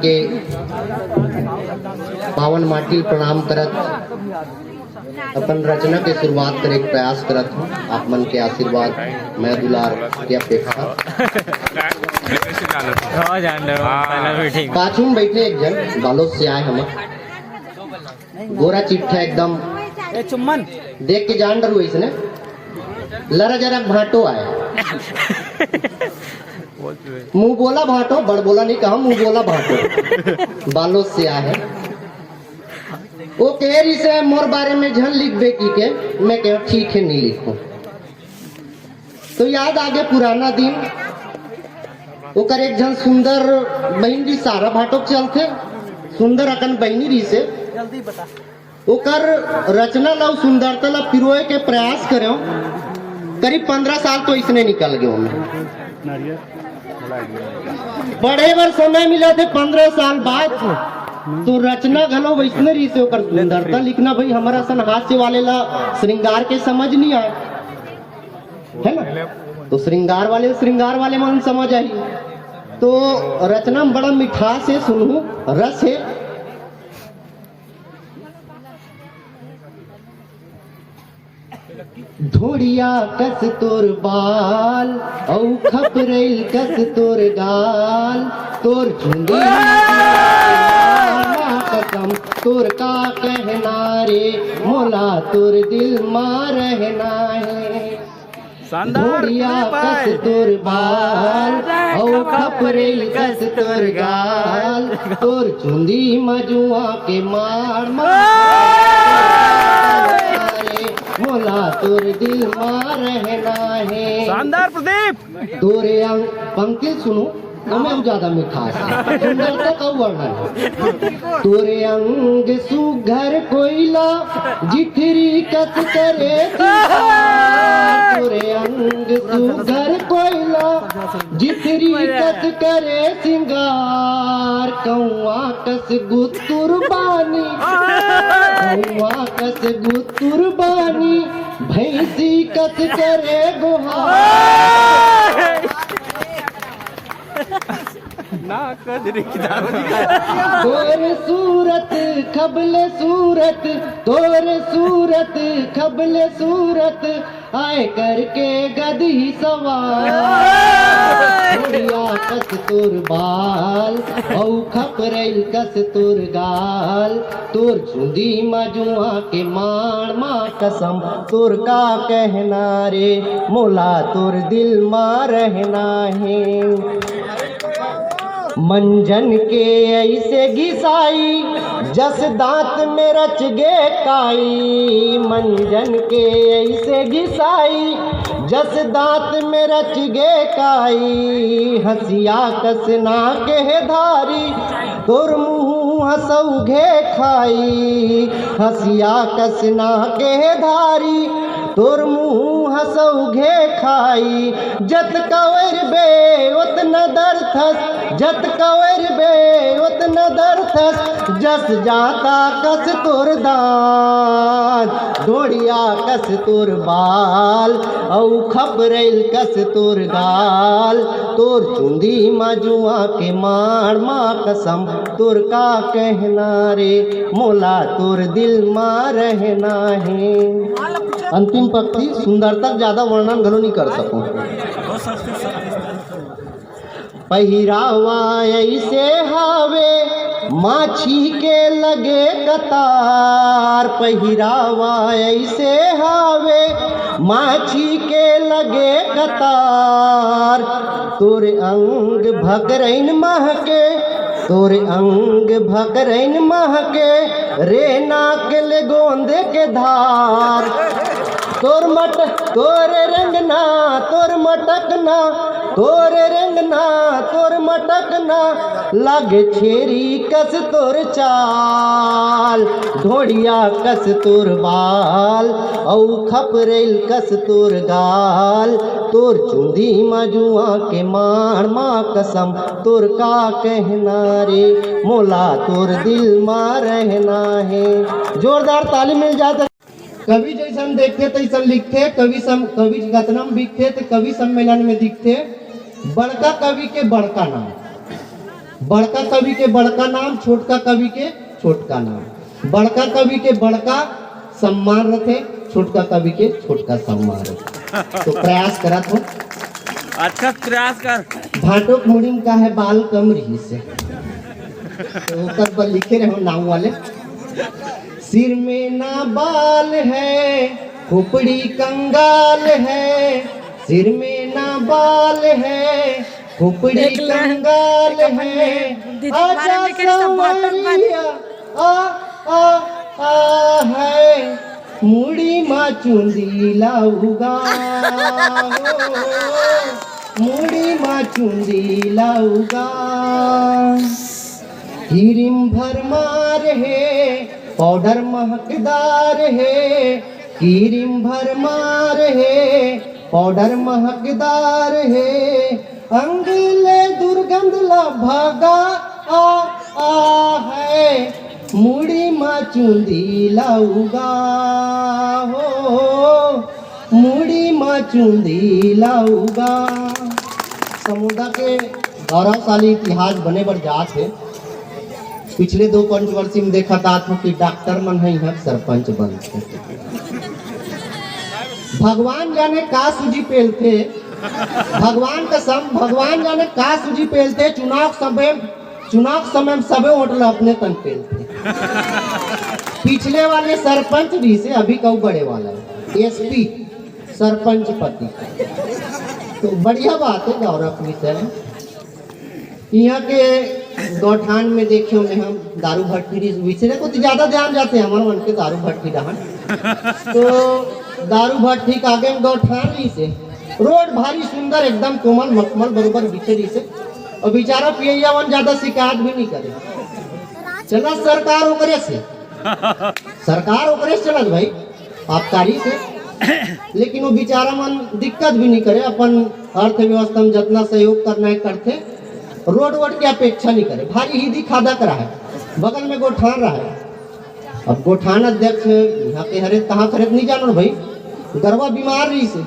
के पावन माटी प्रणाम करत अपन रचना के शुरुआत करे के प्रयास करत हूँ। आप मन के आशीर्वाद मैं दुलार की अपेक्षा। पाछू में बैठे एक जन बालोद से आए हम, गोरा चिट्ठा एकदम देख के जान डरू इसने लरा जरा भाटो आए। मुंह बोला भाटो, बड़ बोला नहीं कहा, मुंह बोला भाटो। बालोद से आया है वो कह रही से मोर बारे में झन लिख बे की के, मैं कह ठीक है नहीं लिखूं। तो याद आगे पुराना दिन वो कर एक झन सुंदर बहन जी सारा भाटो चलते सुंदर अकन बहनी रही से जल्दी बता वो कर रचना ला सुंदरता ला पिरोए के प्रयास करे। करीब 15 साल तो इसने निकल गए हमें, बड़े बार समय मिला थे 15 साल बाद। तो रचना घलो वैष्णव रही से ओकर सुंदरता लिखना भाई हमारा सन हास्य वाले ला श्रृंगार के समझ नहीं आए है ना, तो श्रृंगार वाले मन समझ आई। तो रचना में बड़ा मिठास है, सुनू रस है। धोड़िया कस तोर बाल औ खपरेल कस तोर गाल, तोर झुंडी कसम तोर का कहना रे मोला तोर दिल मां रहना है। धोड़िया कस तोर बाल औ खपरेल कस तोर गाल, तोर झुंडी मजुआ के मार मोला तोर दिल मां रहना है। शानदार प्रदीप। तोरे अंग पंक्ति सुनो हमें ज्यादा मिठास है, सुंदरता का वर्णन। तोरे अंग सुघर कोयला जिठरी कस करे, तोरे अंग सुघर कोयला जिठरी कस करे सिंगार। कौआ कस गुत्तुर बानी, कौआ कस गुत्तुर बानी, भैंसी कस करे गुहार। तोर सूरत खबले सूरत, तोर सूरत खबले सूरत, आए करके गधी सवार। कस तोर बाल औ खपरेल कस तोर गाल, तोर झुंडी मजुआ के माण माँ कसम तोर का कहना रे मोला तोर दिल मां रहना है। मंजन के ऐसे घिसाई जस दांत में रच गे काई, मंजन के ऐसे घिसाई जस दांत में रच गे काई। हसिया कसना के धारी तोर मुँह हसौघे खाई, हसिया कसना के धारी तोर मुँह हसौघे खाई। जत कवर बे उतना दरथस, जत कवर बे उतना दरथस, जस जाता कस तोर दांत। धोड़िया कस तोर बाल औ खपरेल कस तोर गाल, तोर चुंदी मजुआ के मार माँ कसम तोर का कहना रे मोला तोर दिल मां रहना है। अंतिम पंक्ति सुंदरता ज्यादा वर्णन घलो नहीं कर सकूं। पहिरावा ऐसे हावे माछी के लगे कतार, पहिरावा ऐसे हावे माछी के लगे कतार। तोरे अंग भकरैन महके, तोरे अंग भकरैन महके, रे नाकल गोंद के धार। तोर तोरे रंगना तोर मटकना, तोरे रंगना तोर मटकना, लागे छेरी कस तोर चाल। धोड़िया कस तोर बाल औ खपरेल कस तोर गाल, तोर चुंदी मजुआ के मार माँ कसम तोर का कहना रे मोला तोर दिल मां रहना है। जोरदार ताली मिल जाता। कवि जैसन देखते तैसन लिखते, कवि गतना में दिखते तो कवि सम्मेलन में दिखते। बड़का कवि के बड़का नाम बड़का कवि के बड़का नाम, छोटका कवि के छोटका नाम। बड़का कवि के बड़का सम्मान रखे, छोटका कवि के छोटका सम्मान रखे। तो प्रयास करा तो अच्छा प्रयास कर। भाटोक मुड़िम का है बाल कम रही से, तो ऊपर पर लिखे रहे नाम वाले। सिर में ना बाल है, खोपड़ी कंगाल है, सिर में ना बाल है, खोपड़ी कंगाल है, आजा संवरिया आ है, मुड़ी मा चुंदी लाऊगा, मुड़ी मा चुंदी लाऊगा। क्रीम भरमार है, पाउडर महकदार है, क्रीम भरमार है, पाउडर महकदार है, अंगले दुर्गंध ला भागा आ है, मुड़ी मा चुंदी लाऊगा हो, मुड़ी मा चुंदी लाऊगा। समुद्र के गौरवशाली इतिहास बने बढ़ जात है। पिछले 2 पंचवर्षीय में देखा था कि डॉक्टर मन है यहाँ सरपंच बनते। भगवान जाने का सूजी पेलते, भगवान कसम भगवान जाने का सूजी पेलते। चुनाव समय में सबे होटल अपने तन पेलते। पिछले वाले सरपंच भी से अभी कऊ बड़े वाला है एसपी सरपंच पति। तो बढ़िया बात है गौरव विषय। यहाँ के गौठान में देखियो में हम दारू भट्टी विषय को तो ज्यादा ध्यान जाते हैं हमारे मन के दारू भट्टी डहन। तो दारू भट्टी के आगे में गौठान रही से रोड भारी सुंदर एकदम कोमल मखमल बरोबर बिछे से, और बेचारा पियैया वन ज्यादा शिकायत भी नहीं करे। चला सरकार ओकरे से, सरकार ओकरे से चलत भाई आबकारी से, लेकिन वो बेचारा मन दिक्कत भी नहीं करे। अपन अर्थव्यवस्था में जितना सहयोग करना है करते, रोड वोड की अपेक्षा नहीं करे। भारी ही दिखादा करा है, बगल में गोठान रहा है। अब गोठान अध्यक्ष यहाँ के हरे कहाँ खरीद नहीं जानो भाई, गरवा बीमार रही से,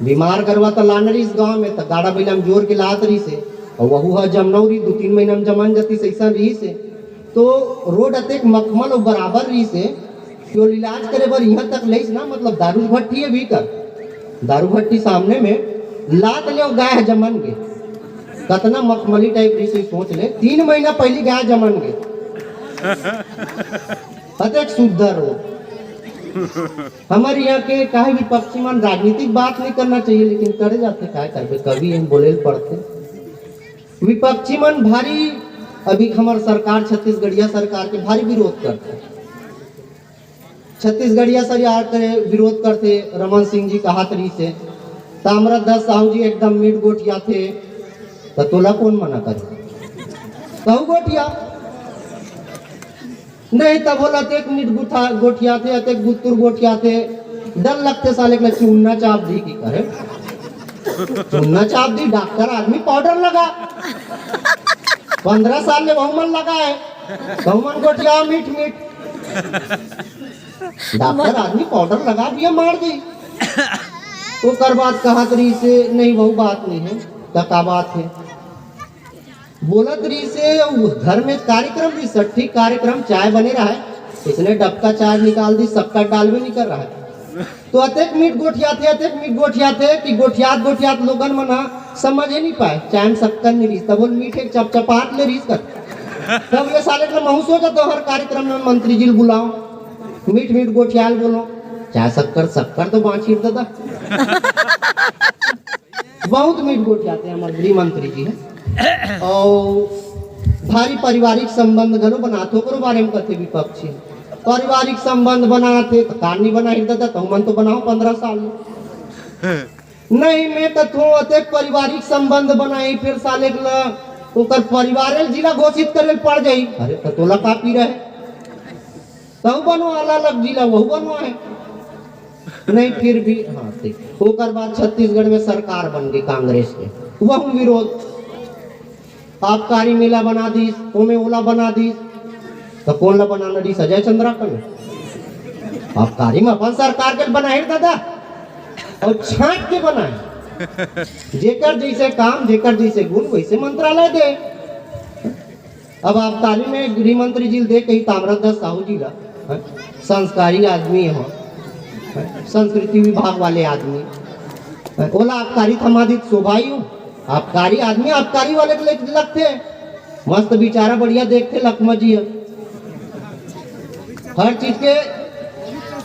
बीमार गरवा तो लान रही इस गाँव में, तो गाड़ा बैला में जोर के लात रही से, और वहू है जमनौरी 2-3 महीना में जमान जाती से ऐसा रही से। तो रोड अतेक मखमल और बराबर रही से कि वो इलाज करे बर यहाँ तक ले ना, मतलब दारू भट्टी है भी कर, दारू भट्टी सामने में लात ले गाय जमन गे, कतना मखमली टाइप रही से सोच ले। 3 महीना पहले गाय जमन गे, अतेक शुद्ध रोड। हमारे यहाँ के काहे विपक्षी मन राजनीतिक बात नहीं करना चाहिए, लेकिन करे जाते काय करबे, कभी हम बोले पड़ते। विपक्षी मन भारी अभी हमार सरकार छत्तीसगढ़िया सरकार के भारी विरोध करते। छत्तीसगढ़िया सरकार के विरोध करते रमन सिंह जी कहा तरी से, ताम्रध्वज साहू जी एकदम मीट गोठिया थे, तो तोला कौन मना करे, कहू गोठिया नहीं, तब बोला एक मीट गोठिया थे, अतेक गुत्तुर गोठिया थे, डर लगते साले के चुनना चाप दी की करे, चुनना चाप दी। डॉक्टर आदमी पाउडर लगा 15 साल में बहुमन लगा है, बहुमन गोठिया मीट डॉक्टर आदमी पाउडर लगा दिया मार दी। तो कर बात कहा तरी से नहीं वो बात नहीं है, क्या बात है बोलत रही से। घर में कार्यक्रम भी सट्ठी कार्यक्रम चाय बने रहा है, इसने डबका चाय निकाल दी, शक्कर डाल भी नहीं कर रहा है। तो अतेक मीट गोठिया थे कि गोठियात लोगन मना समझ ही नहीं पाए, चाय में शक्कर नहीं रही, तब मीठे चपचपाट ले रही कर। तब ये साले का महू सोचा तो हर कार्यक्रम में मंत्री जी बुलाओ, मीठ गोठियाल बोलो, चाय शक्कर तो बाँची दादा। बहुत मीठ गोठियाते हमारे गृह मंत्री जी है। और भारी पारिवारिक संबंध घनो बनाते करो बारे में कथे विपक्षी पारिवारिक संबंध बनाते तो कहानी बना दादा, तो मन तो बनाओ 15 साल में नहीं। मैं कथो अतेक पारिवारिक संबंध बनाई, फिर साले ओकर परिवार जिला घोषित करे पड़ जाई। अरे तो तोला का पी रहे, तब बनो अलग जिला वह बनो है नहीं, फिर भी हाँ ठीक। ओकर बाद छत्तीसगढ़ में सरकार बन गई कांग्रेस के, वह विरोध आबकारी मेला बना दी, ओमे ओला बना दी, तो कौन ला बनाना दी, अजय चंद्रा कर आबकारी में अपन सरकार के बनाए दादा, और छांट के बनाए, जेकर जैसे काम जेकर जैसे गुण वैसे मंत्रालय दे। अब आप तालीम में गृह मंत्री जी देख कही ताम्रध्वज साहू जी ला संस्कारी आदमी हो, संस्कृति विभाग वाले आदमी ओला आबकारी थमादित शोभाई हो, आबकारी आदमी आबकारी वाले के लगते मस्त बेचारा बढ़िया देखते लखमा जी हर चीज के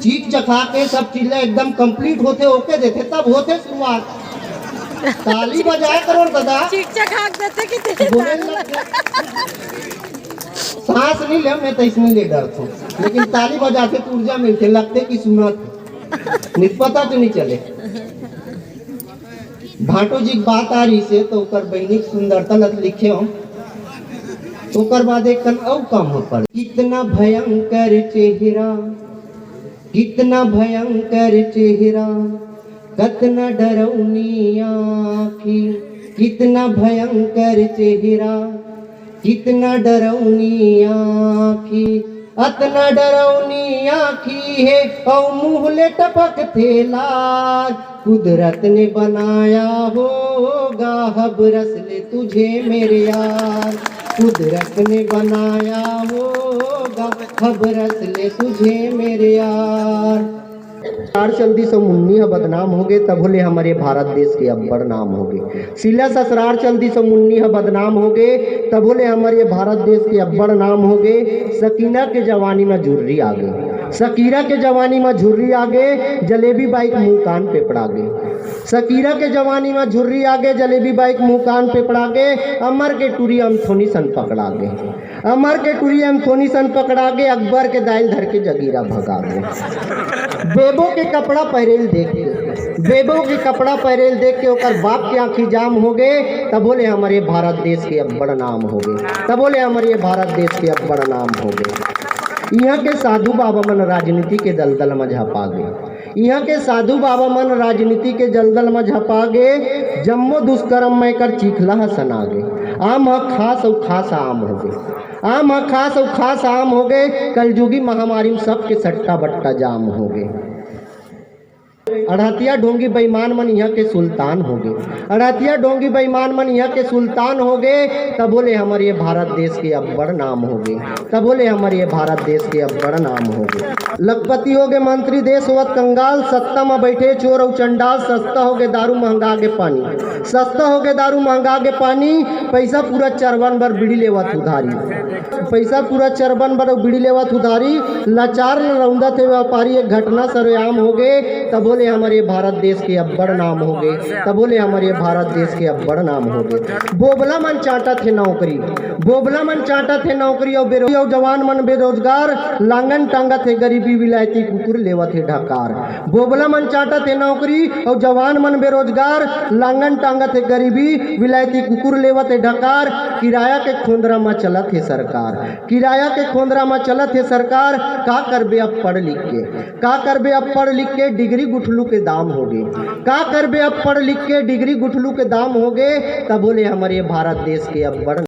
चीख चखा के सब चीजें एकदम कंप्लीट होते ओके देते तब होते शुरुआत ताली बजाए करो दादा बोले सांस नहीं ले मैं तो इसमें ले डर हूँ लेकिन ताली बजाते तो ऊर्जा मिलते लगते कि सुनत नहीं पता तो नहीं चले भाटो जी की बात आ रही से तो ओकर बहनी सुंदरता लत लिखे हो तो ओकर बाद एक कन और कम हो पड़े कितना भयंकर चेहरा कितना भयंकर चेहरा कतना डरौनी आँखी कितना भयंकर चेहरा कितना डरौनी आँखी अतना डरौनी आँखी है और मुँह ले टपक थे लाल कुदरत ने बनाया होगा हबरस ले तुझे मेरे यार कुदरत ने बनाया होगा हबरस ले तुझे मेरे यार ससुराल चलती सो मुन्नी ह बदनाम हो गए तब बोले हमारे भारत देश के अब्बड़ नाम हो गए सीला ससुराल चलती सो मुन्नी ह बदनाम हो गए तब बोले हमारे भारत देश के अब्बड़ नाम हो गए सकीना के जवानी में झुर्री आ गई सकीरा के जवानी में झुर्री आ गए जलेबी बाइक मुंह कान पे पड़ा गए सकीरा के जवानी में झुर्री आ गए जलेबी बाइक मुंह कान पे पड़ा गए अमर के टूरी अमथोनी सन पकड़ा गए अमर के टूरी अमथोनी सन पकड़ा गए अकबर के दाइल धर के जगीरा भगा गए बेबो के कपड़ा पहरेल देख के बेबो के कपड़ा पहरेल देख के ओकर बाप के आंखी जाम हो गए तब बोले हमारे भारत देश के अब्बड़ नाम हो गए तब बोले हमारे भारत देश के अब्बड़ नाम हो गए यहाँ के साधु बाबा मन राजनीति के दलदल में झपा गए यहाँ के साधु बाबा मन राजनीति के दलदल में झपा गए जम्मो दुष्कर्म में कर चीखला सना गए आम खास और खास आम हो गए आम खास और खास आम हो गए कलयुगी महामारी में सबके सट्टा बट्टा जाम हो गए अड़हतिया ढोंगी बेईमान मन यहाँ के सुल्तान हो गए अड़हतिया ढोंगी बेईमान मन यहाँ के सुल्तान हो गए तब बोले हमारे ये भारत देश के अब्बड़ नाम हो गए तब बोले हमारे ये भारत देश के अब्बड़ नाम हो गए लखपति हो गए मंत्री देश होवत कंगाल सत्ता में बैठे चोर और चंडाल सस्ता हो गए दारू महंगा के पानी सस्ता हो गए दारू महंगा के पानी पैसा पूरा चरवन भर बीड़ी लेवत उधारी पैसा पूरा चरवन भर बीड़ी लेवत उधारी लाचार रौंदा थे व्यापारी एक घटना सरेआम हो गए तब बोले हमारे भारत देश के अब्बड़ नाम हो गए तब बोले हमारे भारत देश के अब्बड़ नाम हो गए बोबला मन चाटा थे नौकरी बोबला मन चाटा थे नौकरी और जवान मन बेरोजगार लांगन टांगा थे गरीबी विलायती कुकुर लेवा थे ढकार बोबला मन चाटा थे नौकरी और जवान मन बेरोजगार लांगन टांगा थे गरीबी विलायती कुकुर लेवा थे ढकार किराया के खोंदरा में चलत है सरकार किराया के खोंदरा में चलत है सरकार का करबे अब पढ़ लिख के का करबे अब पढ़ लिख के डिग्री गुठलू के दाम हो गए का करबे अब पढ़ लिख के डिग्री गुठलू के दाम हो गए तब बोले हमारे भारत देश के अब्बड़